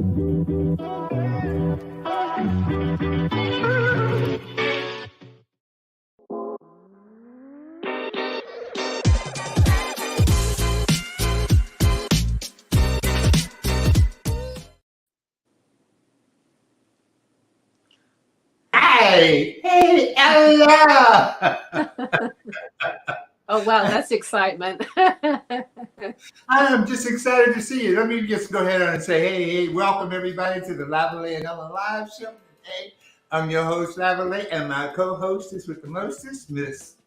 Hey, Ella! Oh, wow, that's excitement. I'm just excited to see you. Let me just go ahead and say, hey, welcome everybody to the Lavalais Ella live show. Hey, I'm your host, Lavalais, and my co-hostess with the mostest, Miss.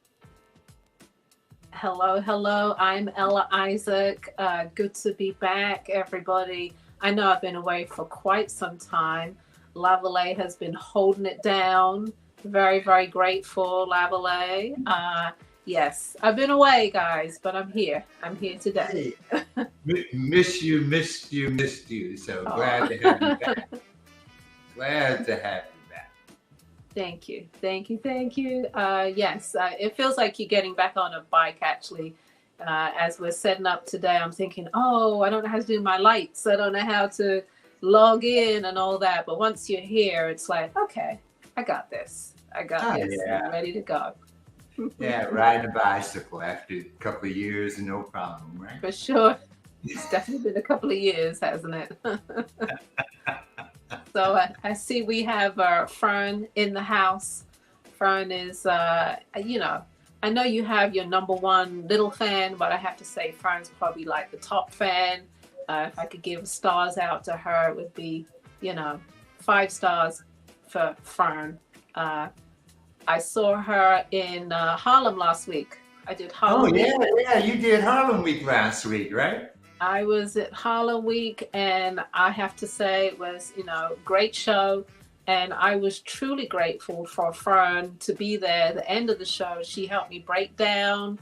Hello. I'm Ella Isaac. Good to be back, everybody. I know I've been away for quite some time. Lavalais has been holding it down. Very grateful, Lavalais. Yes, I've been away, guys, but I'm here. I'm here today. Hey, missed you. So glad to have you back. Glad to have you back. Thank you. Yes, it feels like you're getting back on a bike, actually. As we're setting up today, I'm thinking, oh, I don't know how to do my lights. I don't know how to log in and all that. But once you're here, it's like, okay, I got this. Yeah. I'm ready to go. Yeah, riding a bicycle after a couple of years, no problem, right? For sure. It's definitely been a couple of years, hasn't it? So I see we have Fern in the house. Fern is, I know you have your number one little fan, but I have to say Fern's probably like the top fan. If I could give stars out to her, it would be, 5 stars for Fern. I saw her in Harlem last week. I did Harlem Week. Yeah, you did Harlem Week last week, right? I was at Harlem Week, and I have to say it was, great show. And I was truly grateful for Fern to be there at the end of the show. She helped me break down,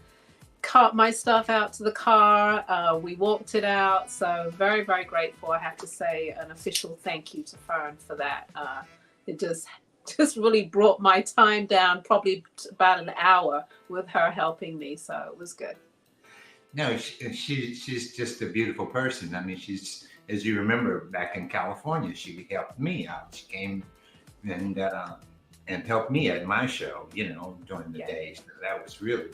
cart my stuff out to the car. We walked it out. So very grateful. I have to say an official thank you to Fern for that. It just really brought my time down, probably about an hour with her helping me. So it was good. No, she's just a beautiful person. I mean, she's, as you remember, back in California, she helped me out. She came and helped me at my show, during the day. So that was really,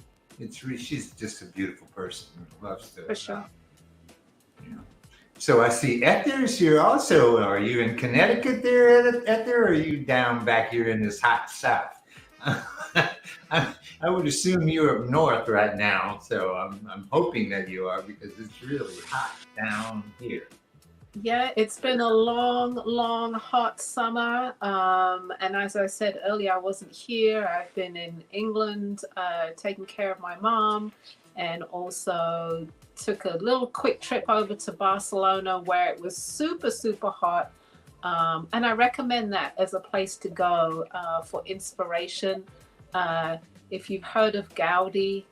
she's just a beautiful person. Loves to. For sure. So I see Ether's here also. Are you in Connecticut there, Ether, or are you down back here in this hot South? I would assume you're up north right now, so I'm hoping that you are, because it's really hot down here. Yeah, it's been a long hot summer. And as I said earlier, I wasn't here. I've been in England taking care of my mom, and also took a little quick trip over to Barcelona where it was super hot. And I recommend that as a place to go for inspiration. If you've heard of Gaudi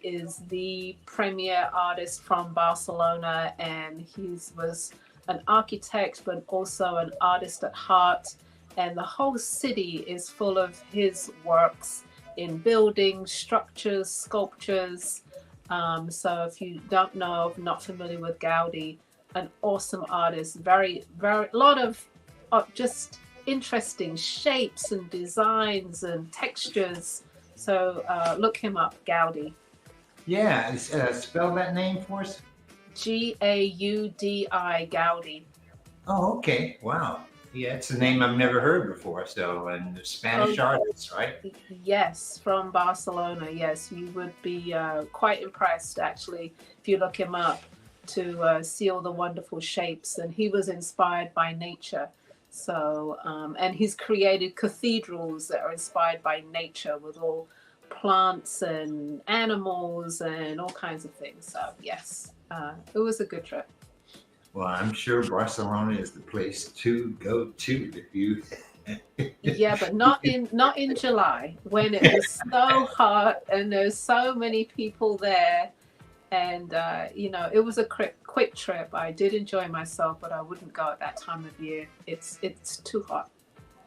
is the premier artist from Barcelona, and he was an architect, but also an artist at heart. And the whole city is full of his works in buildings, structures, sculptures. So if you don't know, not familiar with Gaudi, an awesome artist, very a lot of just interesting shapes and designs and textures. So look him up, Gaudi. Yeah, spell that name for us. Gaudi, Gaudi. Oh, okay. Wow. Yeah, it's a name I've never heard before. So, and the Spanish artist, right? Yes, from Barcelona. Yes, you would be quite impressed, actually, if you look him up, to see all the wonderful shapes. And he was inspired by nature. So, and he's created cathedrals that are inspired by nature, with all plants and animals and all kinds of things. So, yes, it was a good trip. Well, I'm sure Barcelona is the place to go to if you. Yeah, but not in July, when it was so hot and there's so many people there, and it was a quick trip. I did enjoy myself, but I wouldn't go at that time of year. It's too hot.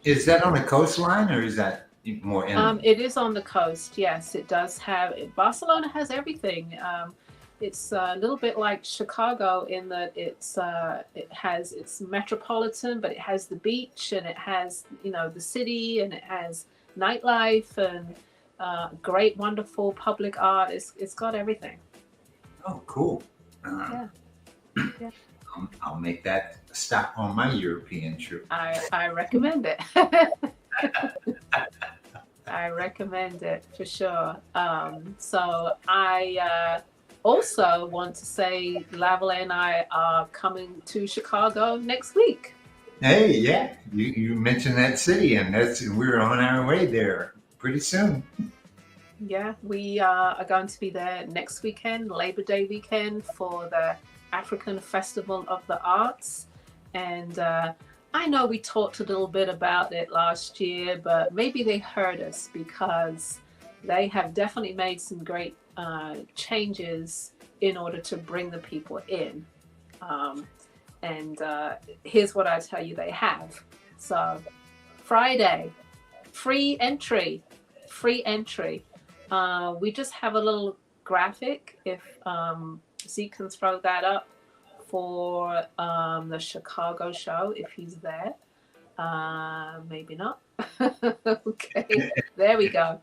Is that on the coastline, or is that more inland? It is on the coast. Yes, it does have. Barcelona has everything. it's a little bit like Chicago in that it's metropolitan, but it has the beach and it has the city and it has nightlife and great, wonderful public art. It's got everything. Oh, cool. Yeah. Yeah. I'll make that a stop on my European trip. I recommend it. I recommend it for sure. So I also want to say Lavalais and I are coming to Chicago next week. Hey, yeah, you mentioned that city, and we're on our way there pretty soon. Yeah, we are going to be there next weekend, Labor Day weekend, for the African Festival of the Arts. And I know we talked a little bit about it last year, but maybe they heard us because they have definitely made some great changes in order to bring the people in. And here's what I tell you they have. So Friday, free entry. We just have a little graphic, if Z can throw that up, for the Chicago show, if he's there. Maybe not. Okay, there we go.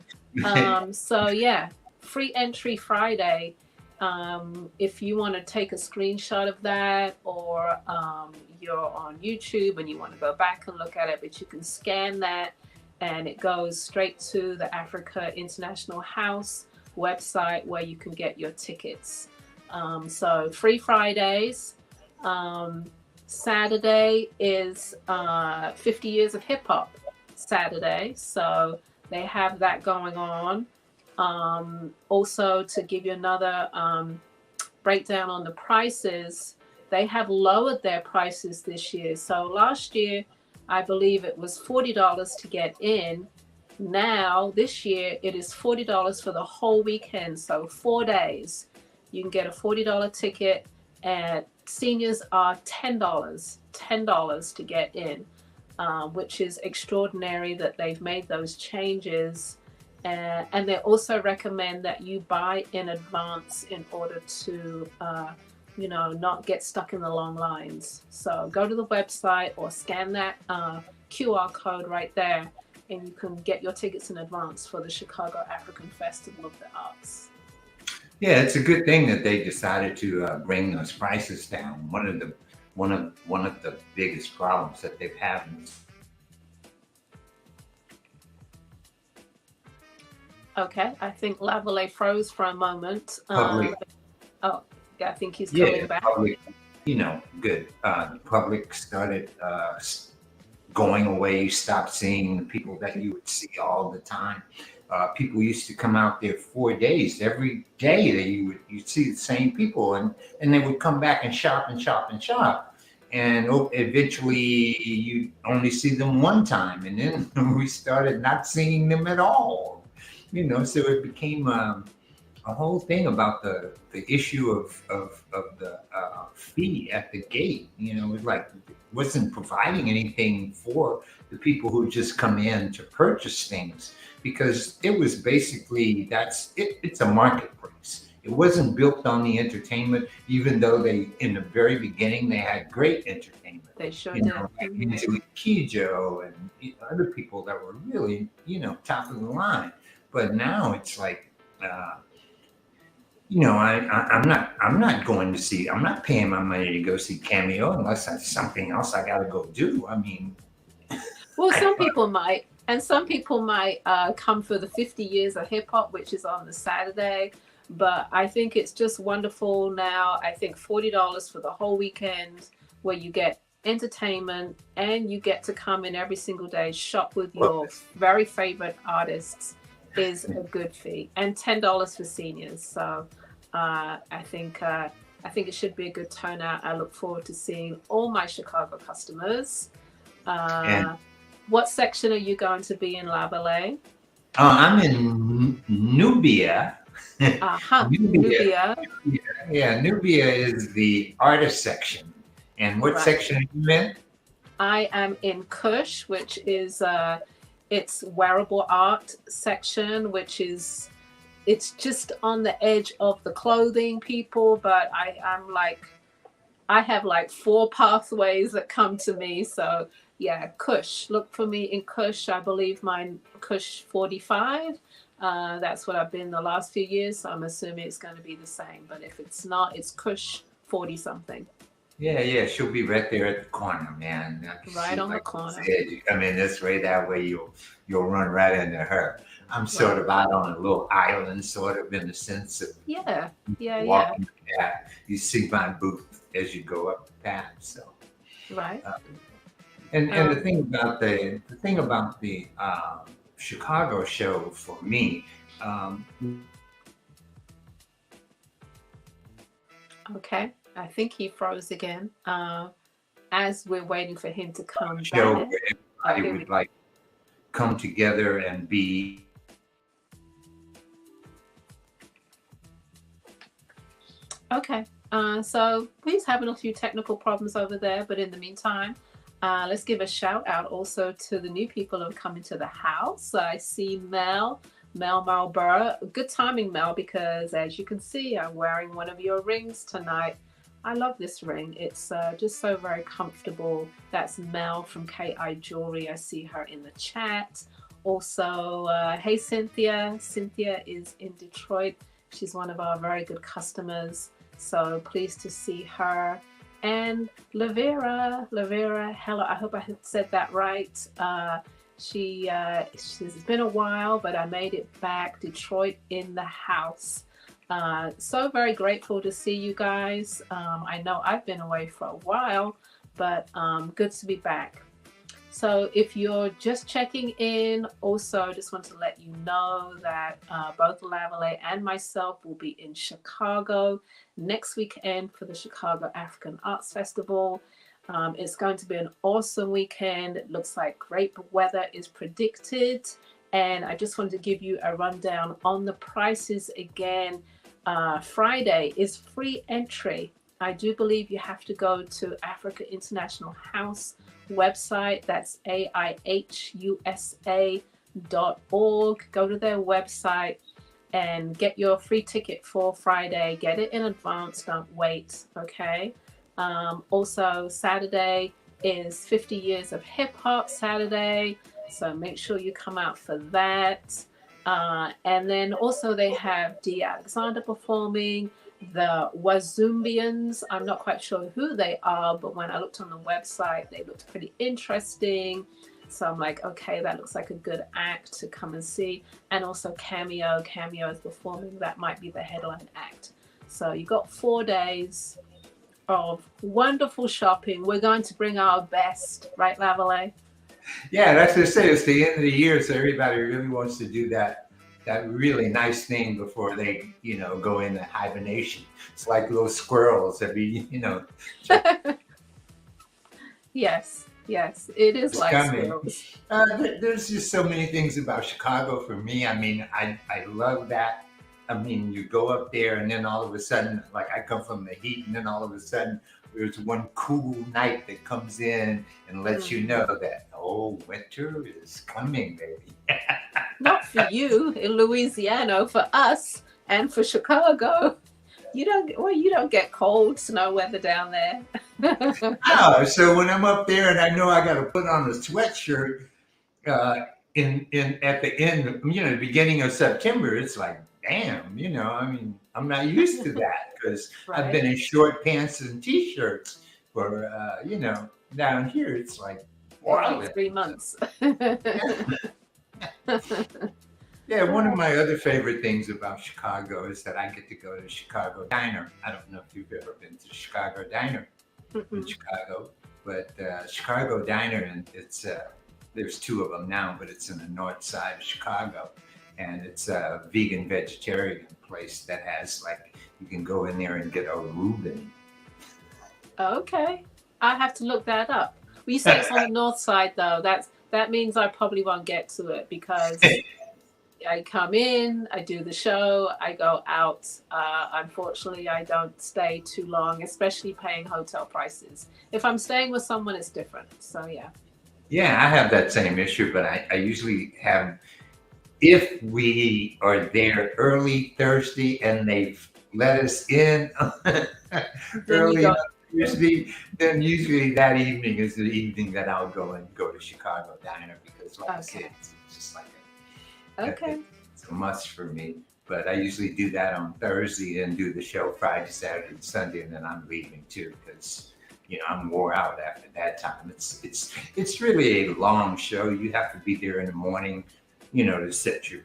So yeah, free entry Friday. If you want to take a screenshot of that, or you're on YouTube and you want to go back and look at it, but you can scan that and it goes straight to the Africa International House website where you can get your tickets. So free Fridays. Saturday is 50 years of hip hop Saturday, so they have that going on. Also, to give you another breakdown on the prices, they have lowered their prices this year. So last year, I believe it was $40 to get in. Now, this year, it is $40 for the whole weekend. So 4 days, you can get a $40 ticket, and seniors are $10 to get in, which is extraordinary that they've made those changes. And they also recommend that you buy in advance in order to not get stuck in the long lines. So go to the website or scan that QR code right there, and you can get your tickets in advance for the Chicago African Festival of the Arts. Yeah, it's a good thing that they decided to bring those prices down. One of the biggest problems that they've had. Okay, I think Lavalais froze for a moment. Public. Oh, yeah, I think he's coming back. Public, good. The public started going away. You stopped seeing the people that you would see all the time. People used to come out there 4 days. Every day you'd see the same people, and they would come back and shop and shop and shop. And eventually you only see them one time, and then we started not seeing them at all. So it became a whole thing about the issue of the fee at the gate. It was like wasn't providing anything for the people who just come in to purchase things, because it was basically it's a marketplace. It wasn't built on the entertainment, even though in the very beginning they had great entertainment. They sure did. Like Kijo and other people that were really top of the line. But now it's like, I'm not going to see. I'm not paying my money to go see Cameo unless that's something else I got to go do. I mean, well, some people might, and some people might come for the 50 years of hip hop, which is on the Saturday. But I think it's just wonderful now. I think $40 for the whole weekend, where you get entertainment and you get to come in every single day, shop with your very favorite artists, is a good fee, and $10 for seniors. So I think it should be a good turnout. I look forward to seeing all my Chicago customers. What section are you going to be in, Lavalais? I'm in Nubia. Nubia. Yeah, Nubia is the artist section. And what section are you in? I am in Kush, which is its wearable art section, which is it's just on the edge of the clothing, people. But I'm like, I have like 4 pathways that come to me. So yeah, Kush. Look for me in Kush. I believe mine Kush 45. That's what I've been the last few years. So I'm assuming it's going to be the same. But if it's not, it's Kush 40 something. Yeah, yeah, she'll be right there at the corner, man. I can Right see, on the like you corner. said, you come in this way, that way, you'll run right into her. I'm sort Right. of out on a little island, sort of in the sense of Yeah. Yeah. Yeah. walking back. You see my booth as you go up the path. So, Right. uh, and Um, the thing about the Chicago show for me, um, okay. I think he froze again. As we're waiting for him to come show back. where Oh, everybody here we would like come together and be. Okay. So he's having a few technical problems over there, but in the meantime, let's give a shout out also to the new people who have come into the house. I see Mel Marlborough. Good timing, Mel, because as you can see, I'm wearing one of your rings tonight. I love this ring. It's just so very comfortable. That's Mel from KI Jewelry. I see her in the chat. Also, hey Cynthia. Cynthia is in Detroit. She's one of our very good customers. So pleased to see her. And Lavera Hella, I hope I said that right. She's been a while, but I made it back. Detroit in the house. So very grateful to see you guys. I know I've been away for a while, but good to be back. So if you're just checking in, also just want to let you know that both Lavalais and myself will be in Chicago next weekend for the Chicago African Arts Festival. It's going to be an awesome weekend. It looks like great weather is predicted. And I just wanted to give you a rundown on the prices again. Friday is free entry. I do believe you have to go to Africa International House website. That's aihusa.org. Go to their website and get your free ticket for Friday. Get it in advance. Don't wait. Okay. Also, Saturday is 50 years of hip hop Saturday. So make sure you come out for that. And then also they have D. Alexander performing, the Wazumbians. I'm not quite sure who they are, but when I looked on the website, they looked pretty interesting. So I'm like, okay, that looks like a good act to come and see. And also Cameo. Cameo is performing. That might be the headline act. So you got 4 days of wonderful shopping. We're going to bring our best, right, Lavalais? Yeah, that's what I say. It's the end of the year, so everybody really wants to do that really nice thing before they, go into hibernation. It's like little squirrels that be, Yes, it is like coming. squirrels. There's just so many things about Chicago for me. I mean, I love that. I mean, you go up there and then all of a sudden, like I come from the heat, and then all of a sudden there's one cool night that comes in and lets you know that, oh, winter is coming, baby. Not for you in Louisiana, for us and for Chicago. You don't get cold snow weather down there. Oh, so when I'm up there and I know I got to put on a sweatshirt in at the end, the beginning of September, it's like, damn, I mean, I'm not used to that because I've been in short pants and t-shirts for, down here it's like, wow, 3 months. Yeah, one of my other favorite things about Chicago is that I get to go to Chicago Diner. I don't know if you've ever been to Chicago Diner in Chicago, but Chicago Diner, and it's there's 2 of them now, but it's in the north side of Chicago, and it's a vegan vegetarian place that has you can go in there and get a Reuben. Okay, I have to look that up. Well, you say it's on the north side though. That means I probably won't get to it because I come in, I do the show, I go out. Unfortunately, I don't stay too long, especially paying hotel prices. If I'm staying with someone, it's different. So yeah. Yeah, I have that same issue, but I usually have if we are there early Thursday and they've let us in Then you early go. enough Thursday, then usually that evening is the evening that I'll go to Chicago Diner because, like I said, Okay. it's just like Okay. it's a must for me. But I usually do that on Thursday and do the show Friday, Saturday, and Sunday, and then I'm leaving too because I'm wore out after that time. It's really a long show. You have to be there in the morning, to set you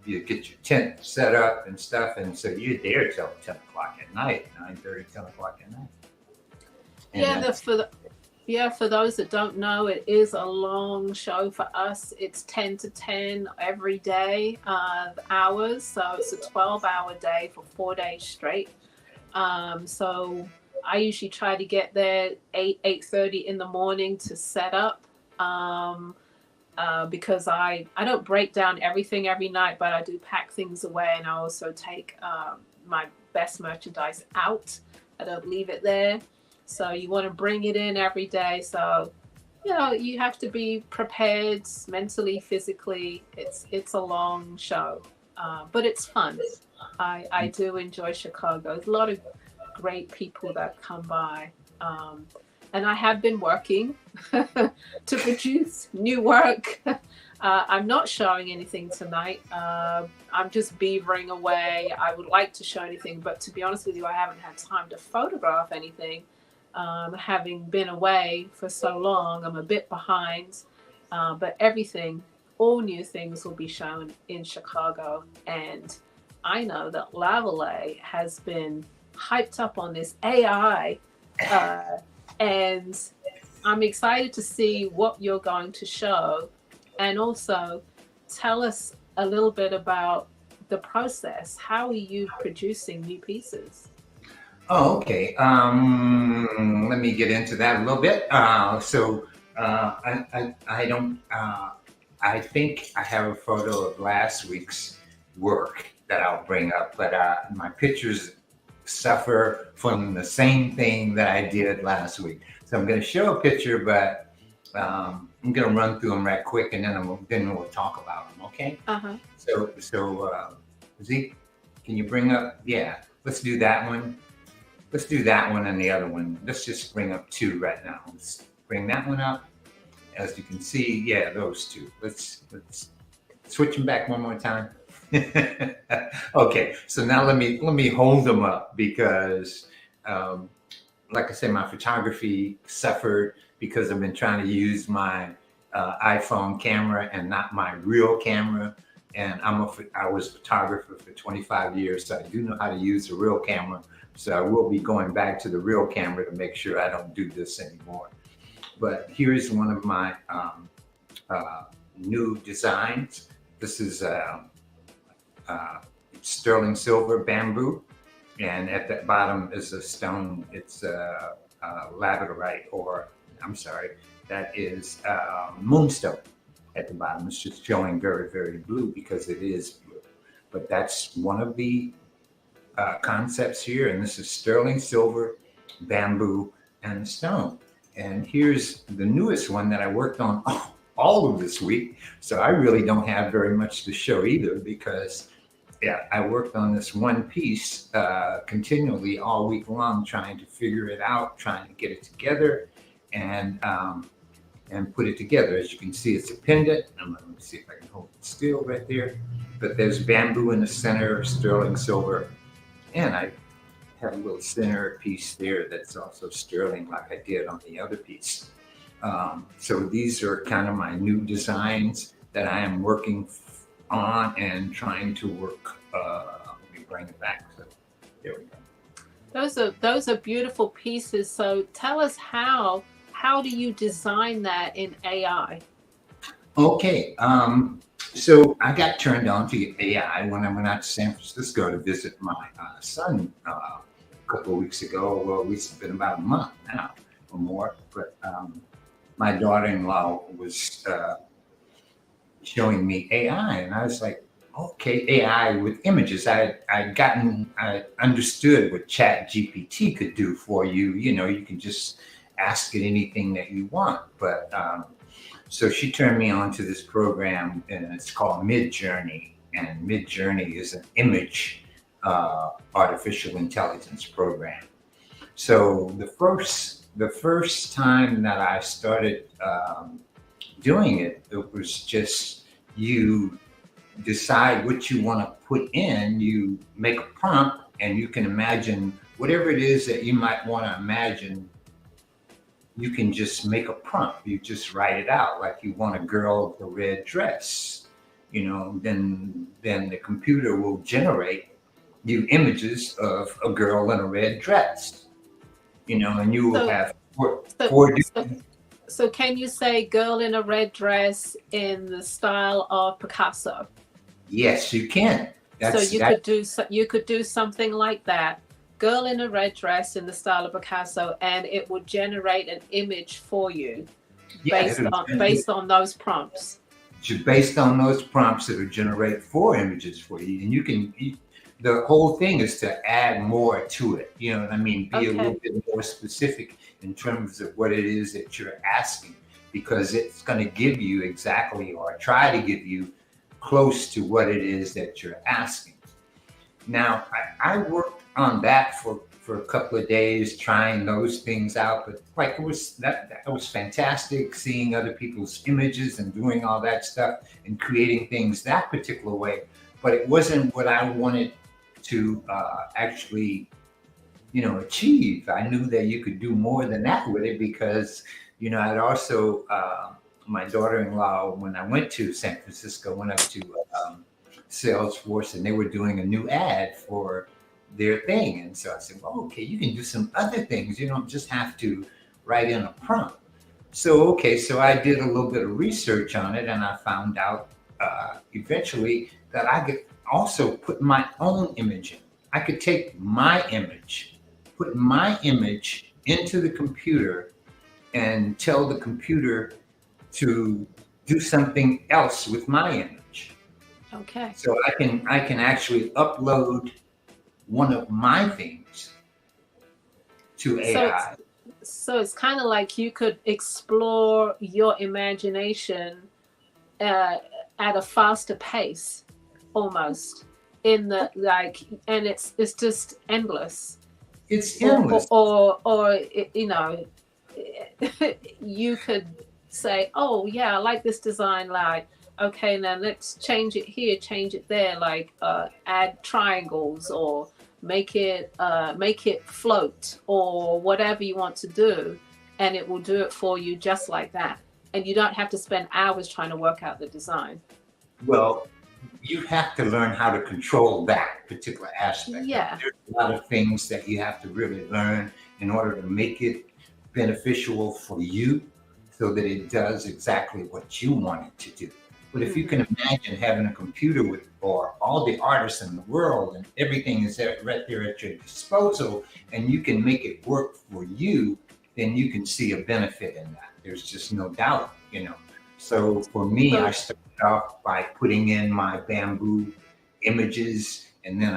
get your tent set up and stuff, and so you're there till 10 o'clock at night, 9:30, 10 o'clock at night, and Yeah, that's for those that don't know, it is a long show for us. It's 10 to 10 every day, hours. So it's a 12-hour day for 4 days straight. So I usually try to get there 8:30 in the morning to set up. Because I don't break down everything every night, but I do pack things away, and I also take my best merchandise out. I don't leave it there. So you want to bring it in every day. So you have to be prepared mentally, physically. It's a long show, but it's fun. I do enjoy Chicago. There's a lot of great people that come by. And I have been working to produce new work. I'm not showing anything tonight. I'm just beavering away. I would like to show anything, but to be honest with you, I haven't had time to photograph anything. Having been away for so long, I'm a bit behind. But all new things will be shown in Chicago. And I know that Lavalais has been hyped up on this AI. And I'm excited to see what you're going to show, and also tell us a little bit about the process. How are you producing new pieces? Oh, okay. Let me get into that a little bit. I don't. I think I have a photo of last week's work that I'll bring up, but my pictures suffer from the same thing that I did last week. So I'm going to show a picture, but I'm going to run through them right quick, and then we'll talk about them. Okay. Uh-huh. So Zeke, can you bring up? Yeah, let's do that one. Let's do that one and the other one. Let's just bring up two right now. Let's bring that one up. As you can see, yeah, those two. Let's switch them back one more time. Okay, so now let me hold them up because, like I said, my photography suffered because I've been trying to use my iPhone camera and not my real camera. And I was a photographer for 25 years, so I do know how to use the real camera. So I will be going back to the real camera to make sure I don't do this anymore. But here's one of my new designs. This is sterling silver bamboo, and at the bottom is a stone. It's laterite, or I'm sorry, that is moonstone. At the bottom, it's just showing very, very blue because it is blue. But that's one of the concepts here, and this is sterling silver, bamboo, and stone. And here's the newest one that I worked on all of this week. So I really don't have very much to show either because I worked on this one piece continually all week long, trying to figure it out, trying to get it together, and put it together. As you can see, it's a pendant. Let me see if I can hold it still right there. But there's bamboo in the center, sterling silver, and I have a little center piece there that's also sterling, like I did on the other piece. So these are kind of my new designs that I am working on and trying to work. Let me bring it back. So there we go. Those are beautiful pieces. So tell us how do you design that in AI? Okay. So I got turned on to AI when I went out to San Francisco to visit my son a couple of weeks ago. Well, it's been about a month now or more. But my daughter-in-law was showing me AI, and I was like, okay, AI with images. I understood what Chat GPT could do for you. You can just ask it anything that you want. But So she turned me on to this program, and it's called Mid Journey. And Mid Journey is an image artificial intelligence program. So the first time that I started doing it, it was just you decide what you want to put in. You make a prompt, and you can imagine whatever it is that you might want to imagine. You can just make a prompt. You just write it out, like you want a girl with a red dress. Then the computer will generate you images of a girl in a red dress. And you will So, have so, four so, so can you say "girl in a red dress" in the style of Picasso? Yes, you can. So That's that. you could do something like that. Girl in a red dress in the style of Picasso, and it would generate an image for you Yeah, it'll based on those prompts. based on those prompts, it'll generate four images for you, and the whole thing is to add more to it. You know what I mean? Be a Okay. little bit more specific in terms of what it is that you're asking, because it's going to give you exactly, or try to give you close to what it is that you're asking. Now, I worked on that for a couple of days, trying those things out. But like it was fantastic seeing other people's images and doing all that stuff and creating things that particular way. But it wasn't what I wanted to actually, achieve. I knew that you could do more than that with it, because, I'd also my daughter-in-law, when I went to San Francisco, went up to Salesforce, and they were doing a new ad for their thing. And so I said, well, okay, you can do some other things. You don't just have to write in a prompt. So, okay, so I did a little bit of research on it, and I found out eventually that I could also put my own image in. I could take my image, put my image into the computer, and tell the computer to do something else with my image. Okay. So I can actually upload one of my things to So it's AI. kind of like you could explore your imagination uh, at a faster pace, almost in the like, and it's just endless. It's Or endless. you could say, oh yeah, I like this design, like, okay, now let's change it here, change it there, like add triangles, or make it float, or whatever you want to do, and it will do it for you just like that, and you don't have to spend hours trying to work out the design. Well, you have to learn how to control that particular aspect. Yeah. There's a lot of things that you have to really learn in order to make it beneficial for you, so that it does exactly what you want it to do. But if you Hmm. can imagine having a computer with, or all the artists in the world, and everything is right there at your disposal, and you can make it work for you, then you can see a benefit in that. There's just no doubt. So for me, I So started off by putting in my bamboo images, and then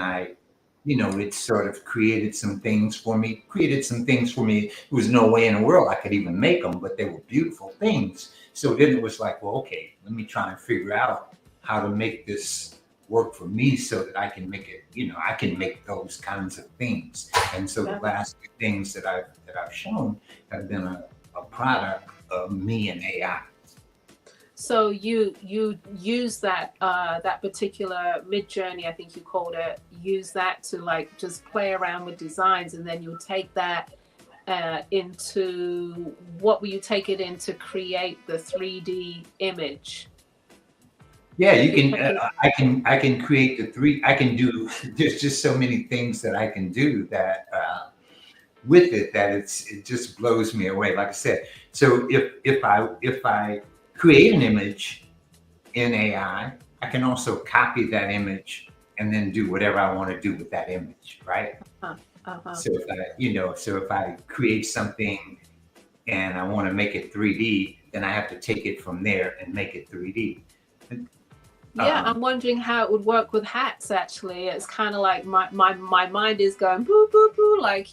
it sort of created some things for me. There was no way in the world I could even make them, but they were beautiful things. So then it was like, well, okay, let me try and figure out how to make this work for me, so that I can make it. I can make those kinds of things. And so the that last few things that I've shown have been a product of me and AI. So you use that particular mid journey, I think you called it. Use that to like just play around with designs, and then you'll take that into what will you take it in to create the 3D image? Yeah, you You can. take it. I can create the three. I can do. There's just so many things that I can do that with it, that it just blows me away. Like I said, so if I create an image in AI, I can also copy that image and then do whatever I want to do with that image, right? Uh, uh-huh. So if I create something and I want to make it 3D, then I have to take it from there and make it 3D. Yeah, Um, I'm wondering how it would work with hats. Actually, it's kind of like my mind is going boo boo boo, like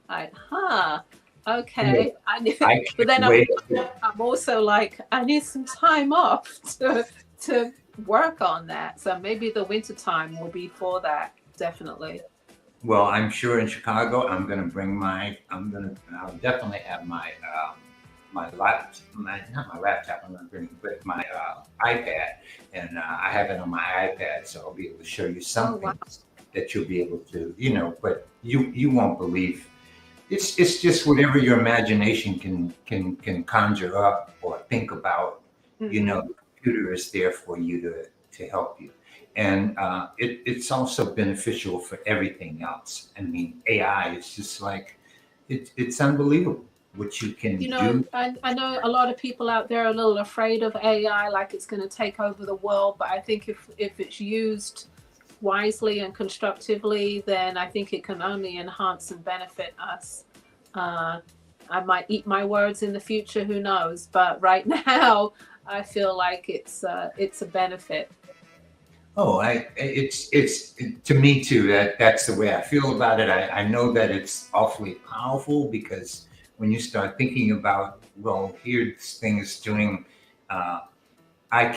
like, huh. Okay. I But can't then wait. I'm also like, I need some time off to work on that. So maybe the winter time will be for that. Definitely. Well, I'm sure in Chicago, I'll definitely have not my laptop, I'm going to bring but my iPad, and I have it on my iPad, so I'll be able to show you Oh, some wow. things that you'll be able to, but you won't believe. It's just whatever your imagination can conjure up or think about. Hmm. The computer is there for you to help you, and it's also beneficial for everything else. I mean, AI is just like it's unbelievable what you can do. I know a lot of people out there are a little afraid of AI, like it's going to take over the world. But I think if it's used wisely and constructively, then I think it can only enhance and benefit us. Uh, I might eat my words in the future, who knows? But right now, I feel like it's a benefit. Oh, it's to me too. That's the way I feel about it. I know that it's awfully powerful because when you start thinking about, well, here this thing is doing, uh, I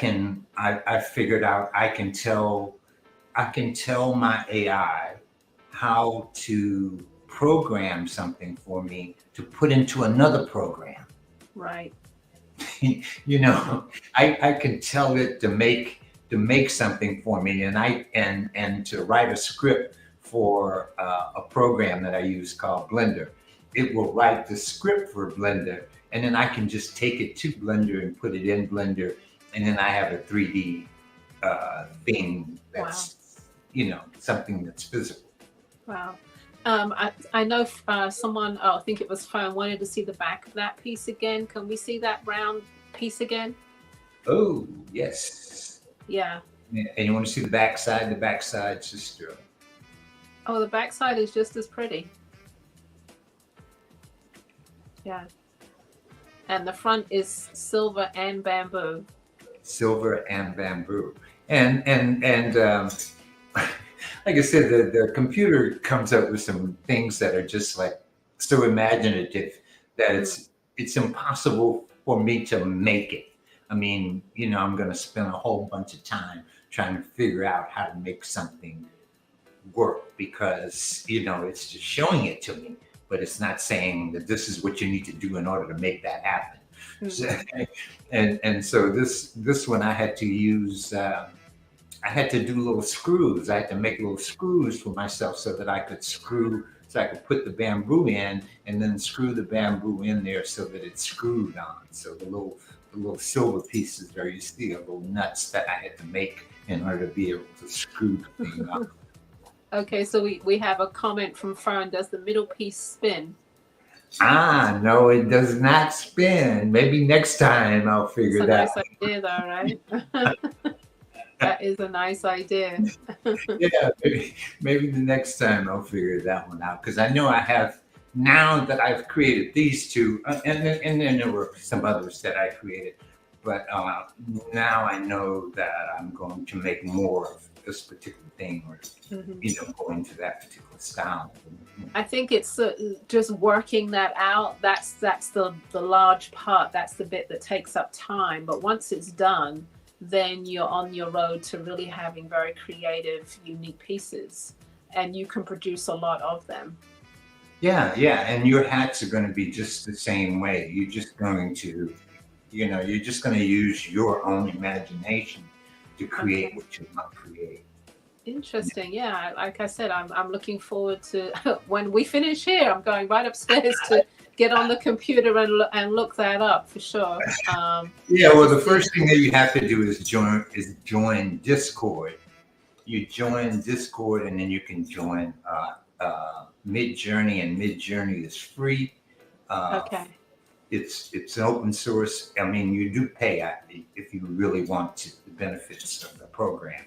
figured out I can tell my AI how to program something for me to put into another program. Right. you know, I can tell it to make something for me, and to write a script for a program that I use called Blender. It will write the script for Blender, and then I can just take it to Blender and put it in Blender, and then I have a 3D thing Wow. that's something that's physical. Wow. I know someone, oh, I think it was Fern, wanted to see the back of that piece again. Can we see that round piece again? Oh yes. Yeah. Yeah, and you want to see the backside? The backside's just Oh, the backside is just as pretty. Yeah. And the front is silver and bamboo. silver and bamboo. And like I said, the computer comes up with some things that are just like so imaginative that Mm. it's impossible for me to make it. I mean, I'm going to spend a whole bunch of time trying to figure out how to make something work because it's just showing it to me, but it's not saying that this is what you need to do in order to make that happen. So, Mhm. and so this one I had to use. I had to do little screws. I had to make little screws for myself so I could put the bamboo in and then screw the bamboo in there so that it's screwed on. So the little silver pieces there, you see, are little nuts that I had to make in order to be able to screw the thing up. Okay, so we have a comment from Fern. Does the middle piece spin? No, it does not spin. Maybe next time I'll It's figure a that nice idea, though, right? That is a nice idea. Yeah, maybe the next time I'll figure that one out because I know I have now that I've created these two, and then there were some others that I created, but now I know that I'm going to make more of this particular thing, or Mhm. go into that particular style. I think it's just working that out. That's the large part. That's the bit that takes up time. But once it's done, then you're on your road to really having very creative, unique pieces, and you can produce a lot of them. Yeah, yeah, and your hats are going to be just the same way. You're just going to use your own imagination to create Okay. what you want to create. Interesting. Yeah, like I said, I'm looking forward to when we finish here. I'm going right upstairs to get on the computer and look that up for sure. Yeah, well, To the see. first thing that you have to do is join Discord. You join Discord, and then you can join Mid Journey, and Mid Journey is free. Uh, Okay. it's an open source. I mean, you do pay if you really want the benefits of the program,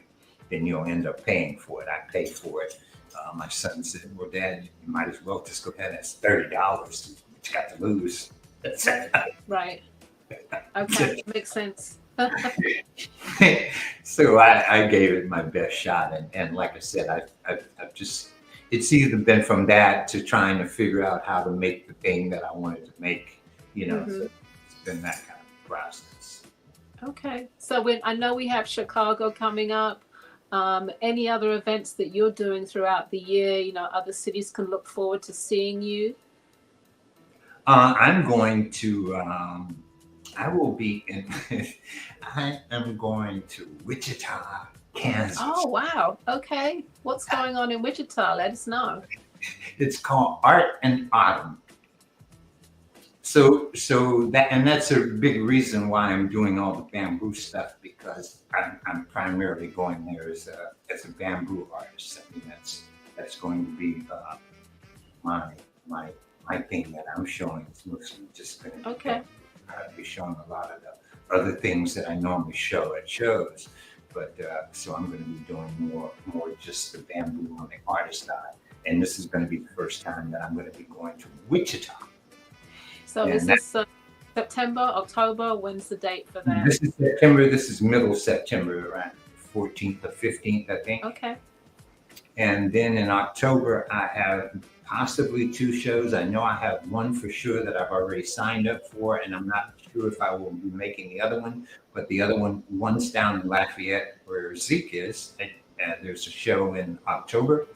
then you'll end up paying for it. I pay for it. My son said, "Well, Dad, you might as well just go ahead. That's $30. What you got to lose." Right. Okay. Makes sense. So I gave it my best shot, and like I said, I've just it's either been from that to trying to figure out how to make the thing that I wanted to make, Hmm. so it's been that kind of process. Okay. So when I know we have Chicago coming up, any other events that you're doing throughout the year, other cities can look forward to seeing you? I'm going to, I will be in, I am going to Wichita, Kansas. Oh, wow. Okay. What's going on in Wichita? Let us know. It's called Art and Autumn. So that's a big reason why I'm doing all the bamboo stuff, because I'm primarily going there as a bamboo artist. I mean, that's going to be my my my thing that I'm showing. It's mostly just going to be Okay. bamboo. I'll be showing a lot of the other things that I normally show at shows, but so I'm going to be doing more just the bamboo on the artist side. And this is going to be the first time that I'm going to be going to Wichita. So is And this September, October? When's the date for that? this is September. This is middle September, around 14th or 15th, I think. Okay. And then in October, I have possibly two shows. I know I have one for sure that I've already signed up for, and I'm not sure if I will be making the other one. But the other one's down in Lafayette, where Zeke is. There's a show in October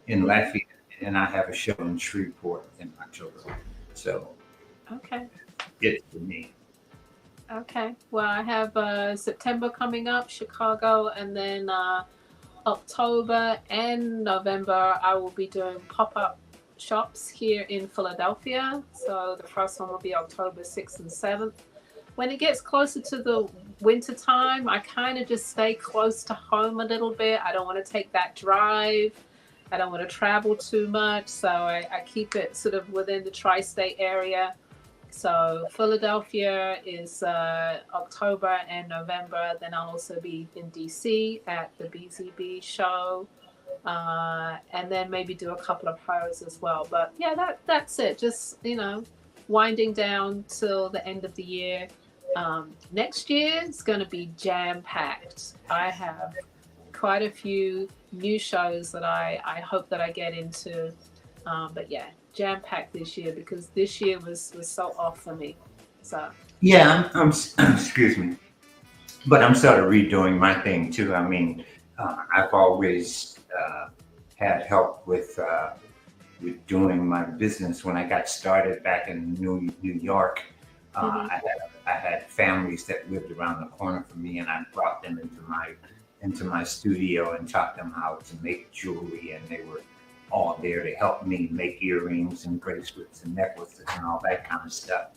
in Lafayette, and I have a show in Shreveport in October. So Okay. it's for me. Okay. Well, I have September coming up, Chicago, and then October and November, I will be doing pop-up shops here in Philadelphia. So the first one will be October 6th and 7th. When it gets closer to the winter time, I kind of just stay close to home a little bit. I don't want to take that drive. I don't want to travel too much. So I keep it sort of within the tri-state area. So Philadelphia is October and November. Then I'll also be in DC at the BZB show, and then maybe do a couple of shows as well. But yeah, that's it. Just winding down till the end of the year. Next year is going to be jam packed. I have quite a few new shows that I hope that I get into. But yeah, jam packed this year, because this year was so off for me. So Yeah, I'm excuse me, but I'm sort of redoing my thing too. I mean, I've always had help with doing my business. When I got started back in New York, mhm. I had families that lived around the corner from me, and I brought them into my studio and taught them how to make jewelry, and they were all there to help me make earrings and bracelets and necklaces and all that kind of stuff.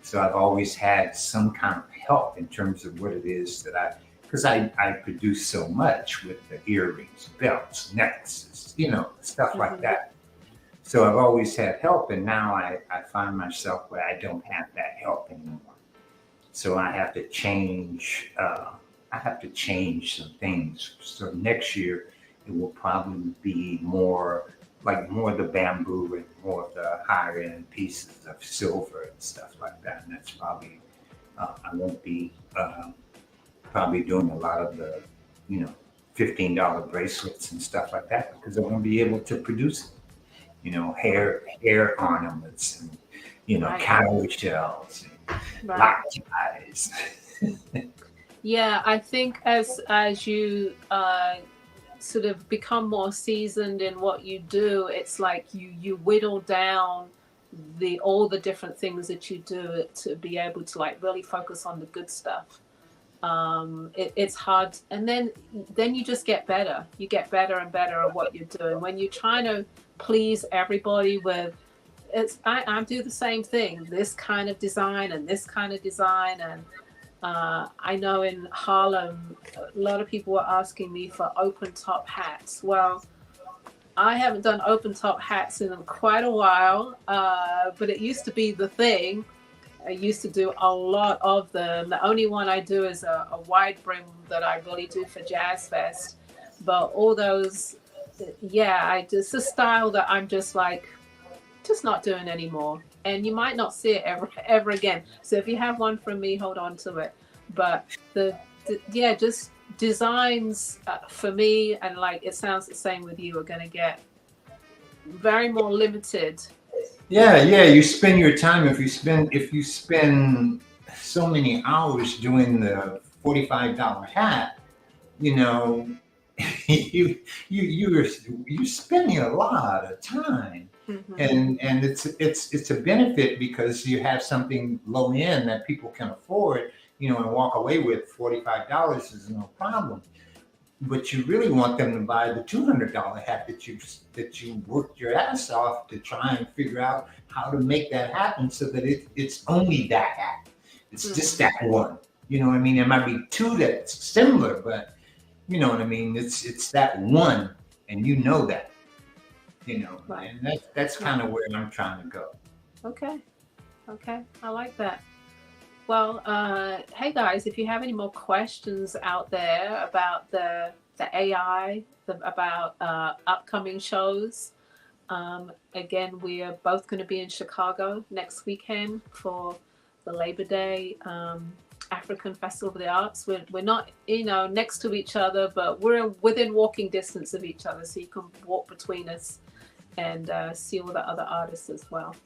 So I've always had some kind of help in terms of what it is that because I produce so much with the earrings, belts, necklaces, stuff like Mhm. that. So I've always had help, and now I find myself where I don't have that help anymore. So I have to change. I have to change some things. So next year, it will probably be more of the bamboo and more of the higher end pieces of silver and stuff like that. And that's probably I won't be probably doing a lot of the you know $15 bracelets and stuff like that, because I won't be able to produce it. Hair ornaments and Right, cowrie shells and right. lock ties. Yeah, I think as you sort of become more seasoned in what you do, it's like you whittle down the all the different things that you do to be able to like really focus on the good stuff. It's hard, and then you just get better. You get better and better at what you're doing. When you're trying to please everybody with I do the same thing, this kind of design and this kind of design. And I know in Harlem, a lot of people were asking me for open top hats. Well, I haven't done open top hats in quite a while, but it used to be the thing. I used to do a lot of them. The only one I do is a wide brim that I really do for Jazz Fest. But all those, yeah, it's a style that I'm just not doing anymore. And you might not see it ever again. So if you have one from me, hold on to it. But yeah, just designs for me, and like it sounds the same with you, are going to get very more limited. Yeah, yeah. You spend your time if you spend so many hours doing the $45 hat, you know, you're you're spending a lot of time, Hmm. and it's a benefit because you have something low end that people can afford, and walk away with. $45 is no problem, but you really want them to buy the $200 hat that you worked your ass off to try and figure out how to make that happen, so that it's only that hat. It's just Hmm. that one. You know what I mean? There might be two that's similar, but you know what I mean. It's that one, and you know that. Right. And that's Right. kind of where I'm trying to go. Okay. Okay. I like that. Well, hey guys, if you have any more questions out there about the AI, about upcoming shows, again, we are both going to be in Chicago next weekend for the Labor Day African Festival of the Arts. We're not, next to each other, but we're within walking distance of each other, so you can walk between us and see all the other artists as well.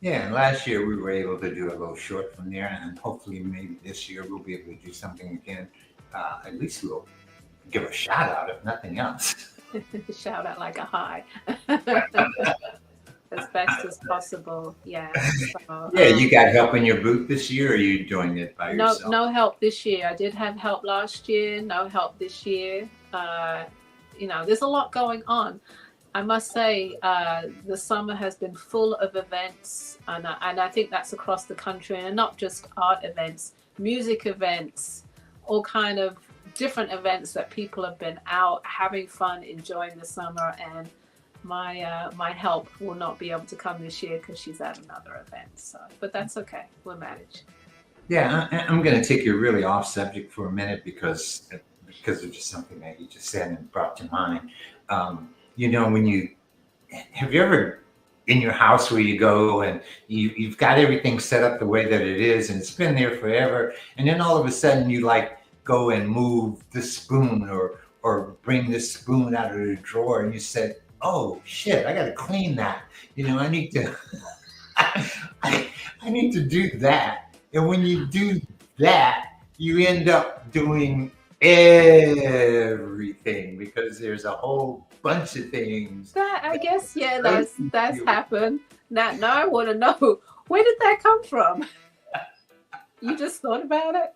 Yeah, and last year we were able to do a little short from there, and hopefully maybe this year we'll be able to do something again. At least we'll give a shout out, if nothing else. Shout out like a hi. As best as possible. Yeah. So Yeah, you got help in your booth this year, or are you doing it by no, yourself? no help this year. I did have help last year. No help this year. There's a lot going on. I must say, the summer has been full of events, and I think that's across the country, and not just art events, music events, all kind of different events that people have been out having fun, enjoying the summer. And my help will not be able to come this year because she's at another event. So, but that's okay. We'll manage. Yeah, I'm going to take you really off subject for a minute because of just something that you just said and brought to mind. When you have you ever in your house where you go and you've got everything set up the way that it is and it's been there forever, and then all of a sudden you like go and move the spoon or bring this spoon out of the drawer, and you said, "Oh shit, I got to clean that. I need to I need to do that." And when you do that, you end up doing everything because there's a whole bunch of things That I that guess, yeah, relate that's to. happened. Now I want to know, where did that come from? You just thought about it?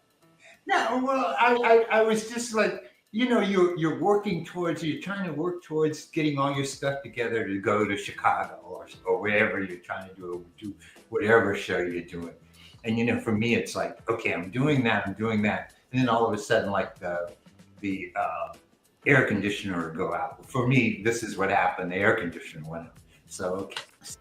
No, well, I was just like, you're working towards, you're trying to work towards getting all your stuff together to go to Chicago or wherever you're trying to do whatever show you're doing. And for me, it's like, okay, I'm doing that, and then all of a sudden, like the air conditioner would go out. For me, this is what happened. The air conditioner went out. So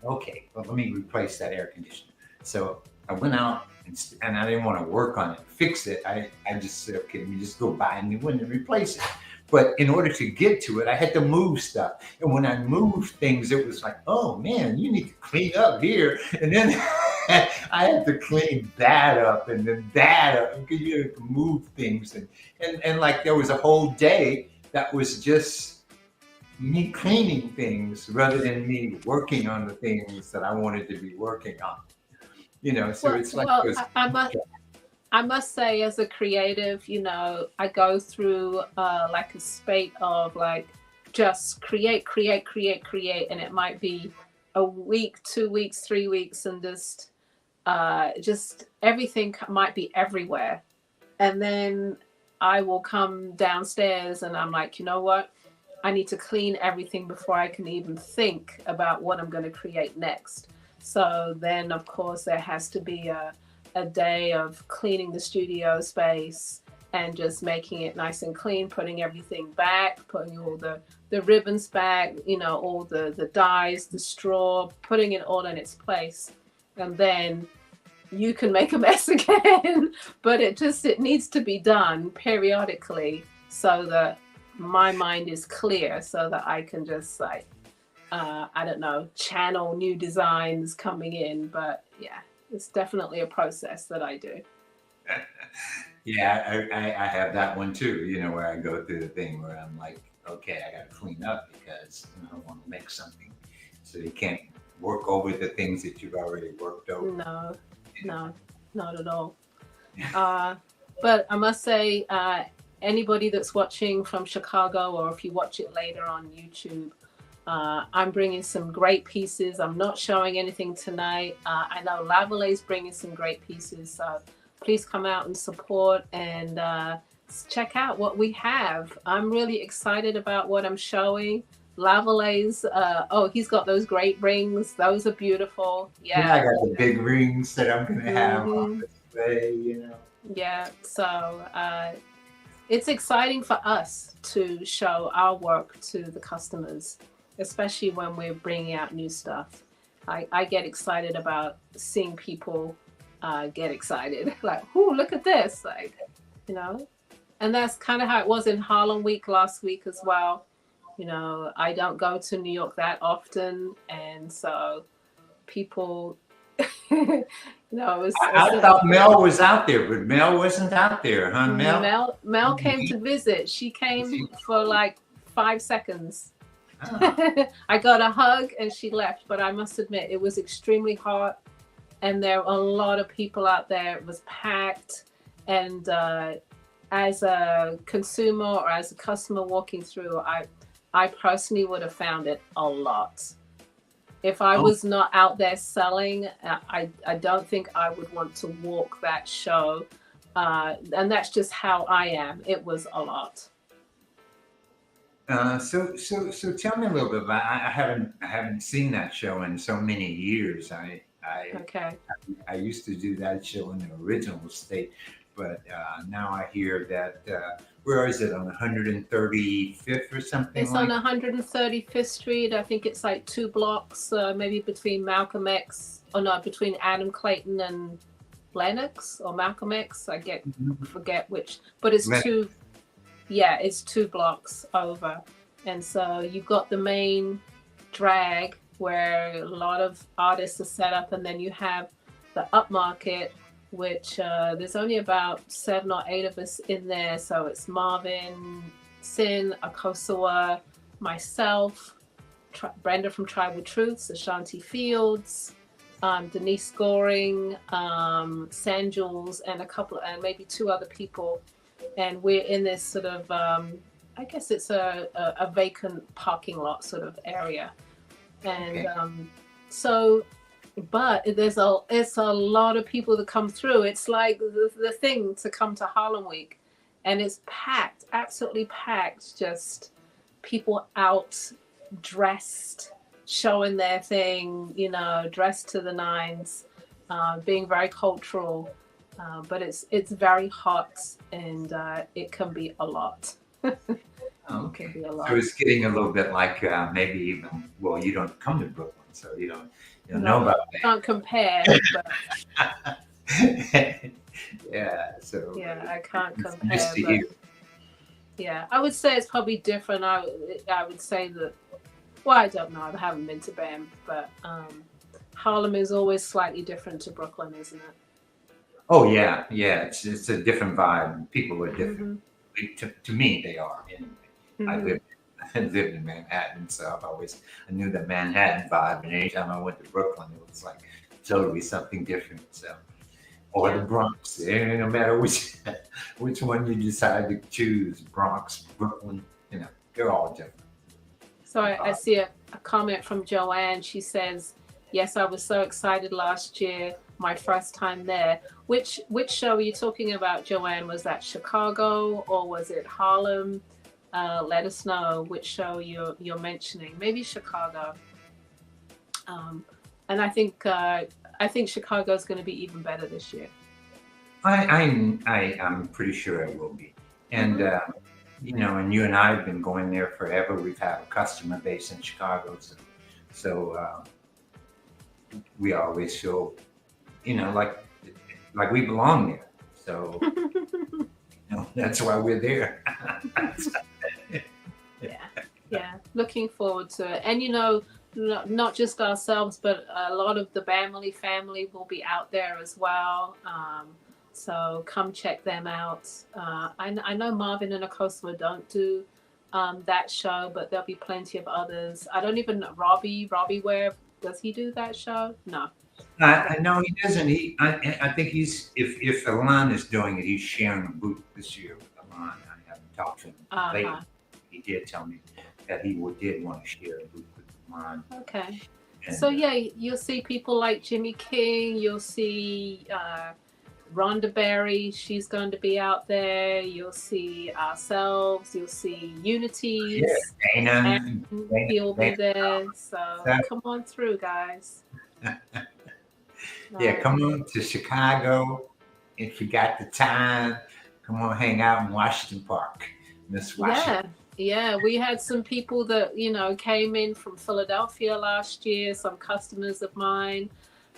okay, well, let me replace that air conditioner. So I went out and I didn't want to work on it, fix it. I just said, okay, let me just go buy a new one and replace it. But in order to get to it, I had to move stuff. And when I moved things, it was like, oh man, you need to clean up here. And then I had to clean that up and then that up because you had to move things. And like there was a whole day that was just me cleaning things rather than me working on the things that I wanted to be working on. So Well, it's like well, those. I must say, as a creative, I go through like a spate of like just create, create, create, create, and it might be a week, 2 weeks, 3 weeks, and just everything might be everywhere. And then I will come downstairs and I'm like, you know what? I need to clean everything before I can even think about what I'm going to create next. So then, of course, there has to be a day of cleaning the studio space and just making it nice and clean, putting everything back, putting all the ribbons back, all the dyes, the straw, putting it all in its place. And then you can make a mess again, but it needs to be done periodically so that my mind is clear, so that I can just like I don't know, channel new designs coming in. But yeah, it's definitely a process that I do. Yeah, I have that one too, where I go through the thing where I'm like, okay, I got to clean up because I want to make something. so you can't work over the things that you've already worked over. No, You know? no, not at all. Uh, but I must say, anybody that's watching from Chicago, or if you watch it later on YouTube, I'm bringing some great pieces. I'm not showing anything tonight. I know Lavalais is bringing some great pieces. So please come out and support and check out what we have. I'm really excited about what I'm showing. Lavalais, oh, he's got those great rings. Those are beautiful. Yeah, I Yeah. got the big rings that I'm gonna have on Hmm. display. Yeah. So it's exciting for us to show our work to the customers, especially when we're bringing out new stuff. I get excited about seeing people get excited, like, "Ooh, look at this!" Like, you know. And that's kind of how it was in Harlem Week last week as well. I don't go to New York that often, and so people, it was I sort of. thought Mel was out there, but Mel wasn't out there, huh, Mel? Mel came to visit. She came for like 5 seconds. Ah, I got a hug and she left, but I must admit it was extremely hot and there were a lot of people out there. It was packed, and as a consumer or as a customer walking through, I personally would have found it a lot. If I oh, was not out there selling, I don't think I would want to walk that show. And that's just how I am. It was a lot. so tell me a little bit about. I haven't seen that show in so many years. Okay. I used to do that show in the original state, but now I hear that where is it, on 135th or something It's on like? 135th Street. I think it's like 2 blocks, maybe between Malcolm X, or no, between Adam Clayton and Lennox or Malcolm X. Forget which, but it's Len- two. Yeah, it's 2 blocks over, and so you've got the main drag where a lot of artists are set up, and then you have the upmarket, which there's only about 7 or 8 of us in there. So it's Marvin, Sin, Akosawa, myself, Brenda from Tribal Truths, Ashanti Fields, Denise Goring, San Jules, and and maybe 2 other people. And we're in this sort of, I guess it's a vacant parking lot sort of area. And Okay. so, but it's a lot of people that come through. It's like the thing to come to Harlem Week, and it's packed, absolutely packed. Just people out, dressed, showing their thing, dressed to the nines, being very cultural. But it's very hot, and it can be a lot. It can Okay. be a So lot. it's getting a little bit like maybe even, well, you don't come to Brooklyn, so you don't know No, about can't compare, but that. Yeah. So yeah, I can't it's nice compare, to but hear. yeah, I would say it's probably different. I would say that. Well, I don't know. I haven't been to BAM, but Harlem is always slightly different to Brooklyn, isn't it? Oh yeah, yeah. It's a different vibe. People are different. Mm-hmm. To me, they are. Anyway, I Mm-hmm. lived I lived in Manhattan, so I knew the Manhattan vibe, and anytime I went to Brooklyn, it was like totally something different. So, or the Yeah. Bronx, no matter which which one you decide to choose, Bronx, Brooklyn, they're all different. So The I vibe. see a comment from Joanne. She says, "Yes, I was so excited last year, my first time there." Which show are you talking about, Joanne? Was that Chicago or was it Harlem? Let us know which show you're mentioning. Maybe Chicago. Um, and I think Chicago is going to be even better this year. I'm pretty sure it will be, and Hmm. and you and I have been going there forever. We've had a customer base in Chicago, so we always feel, like we belong there. So that's why we're there. Yeah, yeah. Looking forward to it. And not just ourselves, but a lot of the family will be out there as well. So come check them out. I know Marvin and Akosua don't do that show, but there'll be plenty of others. I don't even know Robbie Ware. Does he do that show? No. I know he doesn't. I think he's if Alon is doing it, he's sharing a booth this year with Alon. I haven't talked to him lately. He did tell me that he did want to share a booth with Alon. Okay. And, So yeah, you'll see people like Jimmy King. You'll see Rhonda Berry. She's going to be out there. You'll see ourselves. You'll see Unities. yeah, And he'll be there. So come on through, guys. Yeah, come on to Chicago if you got the time. Come on, hang out in Washington Park, Miss Washington. Yeah, we had some people that came in from Philadelphia last year. Some customers of mine.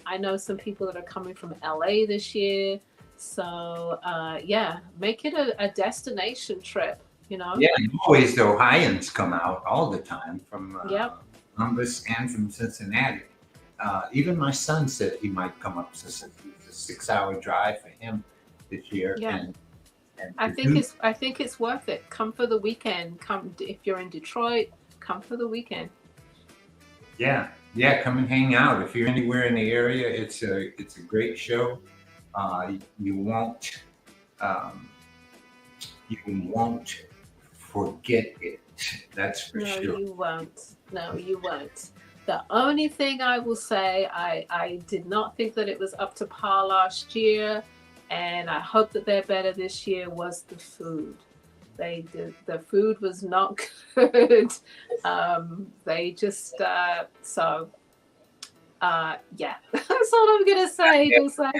I know some people that are coming from LA this year. So yeah, make it a destination trip. Yeah, always the Ohioans come out all the time from Columbus and from Cincinnati. Even my son said he might come up. It's a 6-hour drive for him this year. Yeah. And I think it's worth it. Come for the weekend. Come if you're in Detroit. Come for the weekend. Yeah, come and hang out. If you're anywhere in the area, it's a great show. You won't forget it. That's for sure. No, you won't. No, you won't. The only thing I will say, I did not think that it was up to par last year, and I hope that they're better this year, was the food. The food was not good. They just yeah. That's all I'm gonna say. Just like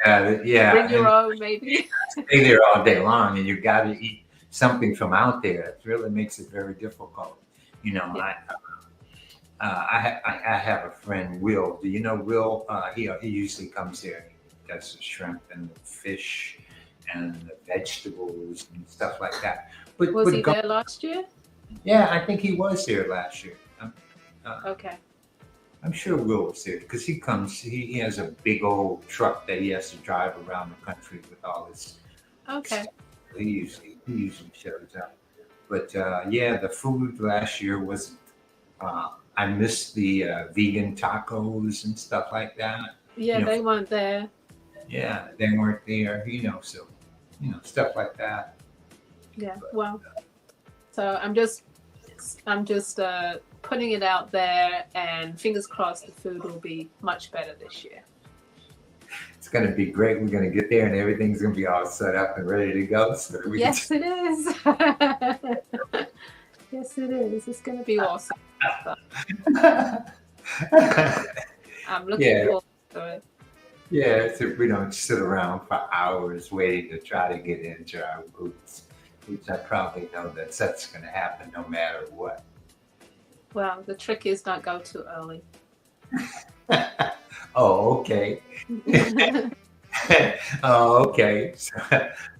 bring your own, maybe. Stay there all day long, and you got to eat something from out there. It really makes it very difficult. I have a friend, Will. Do you know Will? He usually comes here. He does the shrimp and the fish and the vegetables and stuff like that. But was he there last year? Yeah, I think he was here last year. Okay. I'm sure Will was here because he comes. He has a big old truck that he has to drive around the country with all this. Okay. Stuff. He usually shows up. But yeah, the food last year wasn't. I missed the vegan tacos and stuff like that. Yeah, they weren't there. Yeah, they weren't there. So stuff like that. Yeah. Well, so I'm just putting it out there, and fingers crossed the food will be much better this year. It's going to be great. We're going to get there, and everything's going to be all set up and ready to go. So yes, it is. Yes, it is. It's going to be awesome. I'm looking forward to it. Yeah, so we don't sit around for hours waiting to try to get into our booths, which I probably know that's going to happen no matter what. Well, the trick is don't go too early. Oh, okay. Oh, okay. So,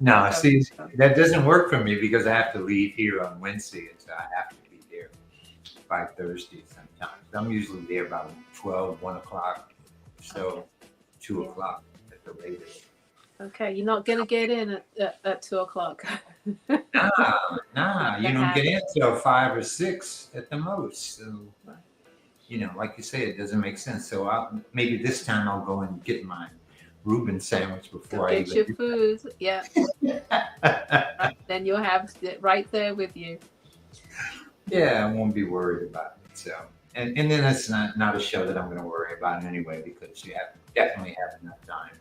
no, see, that doesn't work for me because I have to leave here on Wednesday, and so I have to be there by Thursday sometimes. I'm usually there about 12, 1 o'clock, so 2 o'clock at the latest. Okay, you're not going to get in at 2 o'clock. Nah, you don't get in until 5 or 6 at the most. So, like you say, it doesn't make sense. So maybe this time I'll go and get my Reuben sandwich before I get your food. Yeah. Then you'll have it right there with you. Yeah, I won't be worried about it. So, and then it's not a show that I'm going to worry about anyway because you definitely have enough time.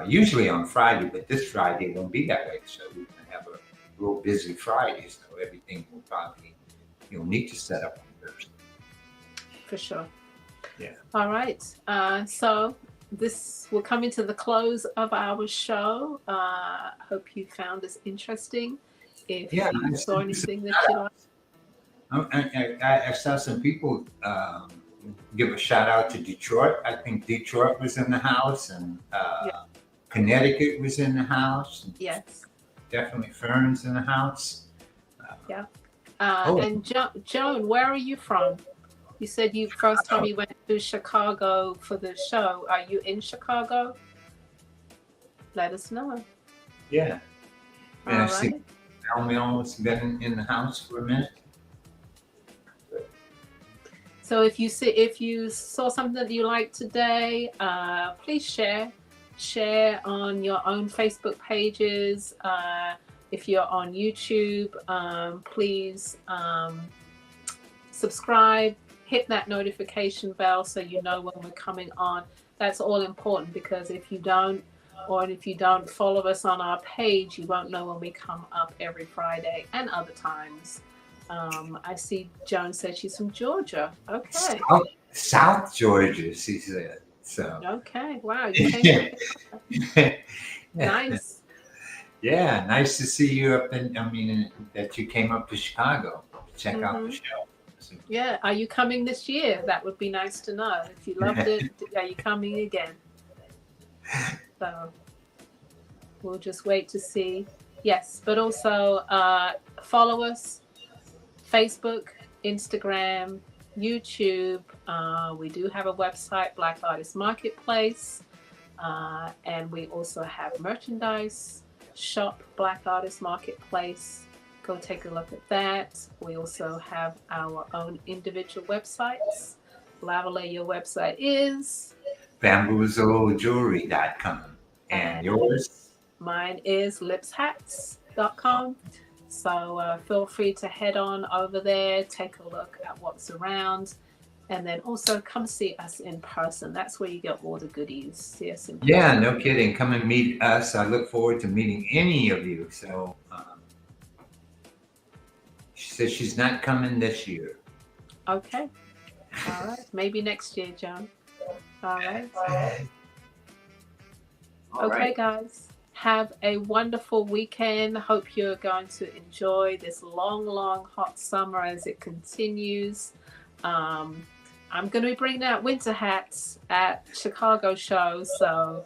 Usually on Friday, but this Friday won't be that way. So we're going to have a real busy Friday. So everything will probably you'll need to set up on Thursday. For sure. Yeah. All right. So this will come into the close of our show. Hope you found this interesting. If you saw anything that you liked. I saw some people give a shout out to Detroit. I think Detroit was in the house, and Connecticut was in the house. Yes. Definitely Fern's in the house. And Joan, where are you from? You said first time you went to Chicago for the show. Are you Chicago? Let us know. Yeah. And Elmio's been in the house for a minute. So if you saw something that you liked today, please share on your own Facebook pages. If you're on YouTube, please subscribe, hit that notification bell so you know when we're coming on. That's all important, because if you don't follow us on our page, you won't know when we come up every Friday and other times. I see Joan said she's from Georgia. Okay. South Georgia, she said. So. Okay. Wow. You came nice. Yeah, nice to see you up in. I mean, that you came up to Chicago to check out the show. So. Yeah. Are you coming this year? That would be nice to know. If you loved it, are you coming again? So we'll just wait to see. Yes, but also follow us. Facebook, Instagram, YouTube. We do have a website, Black Artist Marketplace, and we also have merchandise shop, Black Artist Marketplace. Go take a look at that. We also have our own individual websites. Lavalais, your website is bamboozlejewelry.com. And yours? Mine is lipshats.com. So feel free to head on over there, take a look at what's around, and then also come see us in person. That's where you get all the goodies. See us in person. Yeah, no kidding. Come and meet us. I look forward to meeting any of you. So she says she's not coming this year. Okay. All right. Maybe next year, Joan. All right. Okay, guys. Have a wonderful weekend. Hope you're going to enjoy this long, long, hot summer as it continues. I'm going to be bringing out winter hats at Chicago shows, so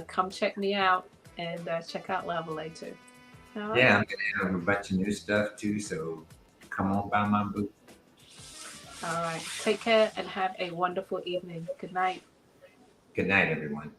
come check me out and check out Lavalais too. Right. Yeah, I'm going to have a bunch of new stuff too, so come on by my booth. All right. Take care and have a wonderful evening. Good night. Good night, everyone.